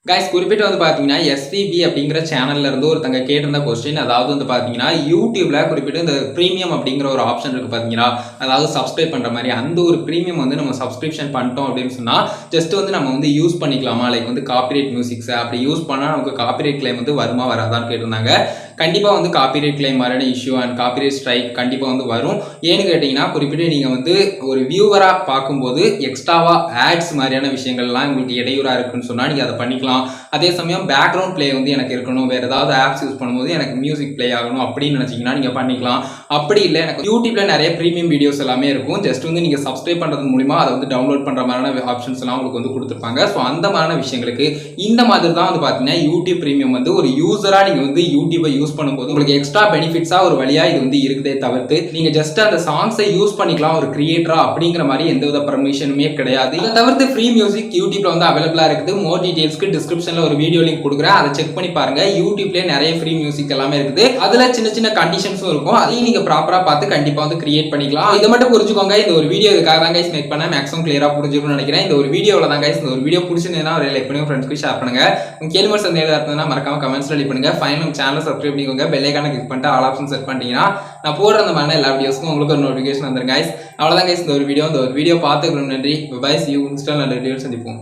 Guys குறிப்பிட்டு வந்து பார்த்தீங்கன்னா எஸ்பிபி அப்படிங்கிற சேனல்ல இருந்து ஒருத்தங்க கேட்டிருந்த கொஸ்டின், அதாவது வந்து பார்த்தீங்கன்னா யூடியூப்ல குறிப்பிட்டு இந்த ப்ரீமியம் அப்படிங்கிற ஒரு ஆப்ஷன் இருக்கு பார்த்தீங்களா, அதாவது சப்ஸ்கிரைப் பண்ற மாதிரி அந்த ஒரு ப்ரீமியம் வந்து நம்ம சப்ஸ்கிரிப்ஷன் பண்ணிட்டோம் அப்படின்னு சொன்னா ஜஸ்ட் வந்து நம்ம வந்து யூஸ் பண்ணிக்கலாமா, லைக் வந்து காப்பிரைட் மியூசிக்ஸ் அப்படி யூஸ் பண்ணா நமக்கு காப்பிரைட் கிளைம் வந்து வருமா வராதான்னு கேட்டிருந்தாங்க. கண்டிப்பாக வந்து காப்பிரைட் கிளைம் மாதிரியான இஷ்யூ அண்ட் காப்பிரைட் ஸ்ட்ரைக் கண்டிப்பாக வந்து வரும். ஏன்னு கேட்டிங்கன்னா குறிப்பிட்டு நீங்கள் வந்து ஒரு வியூவராக பார்க்கும்போது எக்ஸ்ட்ராவா ஆட்ஸ் மாதிரியான விஷயங்கள்லாம் உங்களுக்கு இடையூறாக இருக்குன்னு சொன்னால் நீங்கள் அதை பண்ணிக்கலாம். அதே சமயம் பேக்ரவுண்ட் பிளே வந்து எனக்கு இருக்கணும், வேறு ஏதாவது ஆப்ஸ் யூஸ் பண்ணும்போது எனக்கு மியூசிக் பிளே ஆகணும் அப்படின்னு நினச்சிங்கன்னா நீங்கள் பண்ணிக்கலாம். அப்படி இல்லை, எனக்கு யூடியூப்ல நிறைய ப்ரீமியம் வீடியோஸ் எல்லாமே இருக்கும், ஜஸ்ட் வந்து நீங்கள் சப்ஸ்கிரைப் பண்ணுறது மூலிமா அதை வந்து டவுன்லோட் பண்ணுற மாதிரியான ஆப்ஷன்ஸ் எல்லாம் உங்களுக்கு வந்து கொடுத்துருப்பாங்க. ஸோ அந்த மாதிரியான விஷயங்களுக்கு இந்த மாதிரி தான் வந்து பார்த்தீங்கன்னா யூடியூப் ப்ரீமியம் வந்து ஒரு யூசராக நீங்கள் வந்து யூடியூபை யூஸ் பண்ணும்போது உங்களுக்கு எக்ஸ்ட்ரா பெனிஃபிட்ஸா ஒரு வழியா இது வந்து இருக்குதே தவிர்த்து நீங்க ஜஸ்ட் அந்த சாங்ஸை யூஸ் பண்ணிக்கலாம் ஒரு கிரியேட்டரா அப்படிங்கிற மாதிரி எந்தவித பர்மிஷனுமே கிடையாது. இதை தவிர்த்து ஃப்ரீ மியூசிக் யூடியூப்ல வந்து அவைலபிளா இருக்குது. மோர் டீடைல்ஸ்க்கு டிஸ்கிரிப்ஷன்ல ஒரு வீடியோ லிங்க் கொடுக்குறேன், அதை செக் பண்ணி பாருங்க. யூடியூப்ல நிறைய ஃப்ரீ மியூசிக் எல்லாமே இருக்குது, அதுல சின்ன சின்ன கண்டிஷன்ஸும் இருக்கும், அதையும் நீங்க ப்ராப்பரா பார்த்து கண்டிப்பா வந்து கிரியேட் பண்ணிக்கலாம். இதை மட்டும் புரிஞ்சுக்கோங்க. இந்த ஒரு வீடியோ இதுக்காக தான் கைஸ் மேக் பண்ண, மேக்ஸிமம் கிளியரா புரிஞ்சுக்கணும்னு நினைக்கிறேன். இந்த ஒரு வீடியோவில் தான் கைஸ், இந்த ஒரு வீடியோ பிடிச்சிருந்தா ஒரு லைக் பண்ணி ஃப்ரெண்ட்ஸ்க்கு ஷேர் பண்ணுங்க. உங்க கேள்வி சந்தேகம் இருந்ததுன்னா மறக்காம கமெண்ட்ஸ்ல லீவ் பண்ணுங்க. ஃபைனல் சேனல் சப்ஸ்கிரைப் பண்ணிக்கோங்க, பெல் ஐகானை கிளிக் பண்ணிட்டு ஆல் ஆப்ஷன் செட் பண்ணிட்டீங்கன்னா நான் போடுற அந்த மாதிரி எல்லா வீடியோஸ்க்கும் உங்களுக்கு ஒரு நோட்டிஃபிகேஷன் வந்துடும் கைஸ். அவ்வளோதான் கைஸ் இந்த ஒரு வீடியோ பார்த்துக்கணும். நன்றி. பை. C you. இன்ஸ்டால் நல்ல வீடியோ சந்திப்போம்.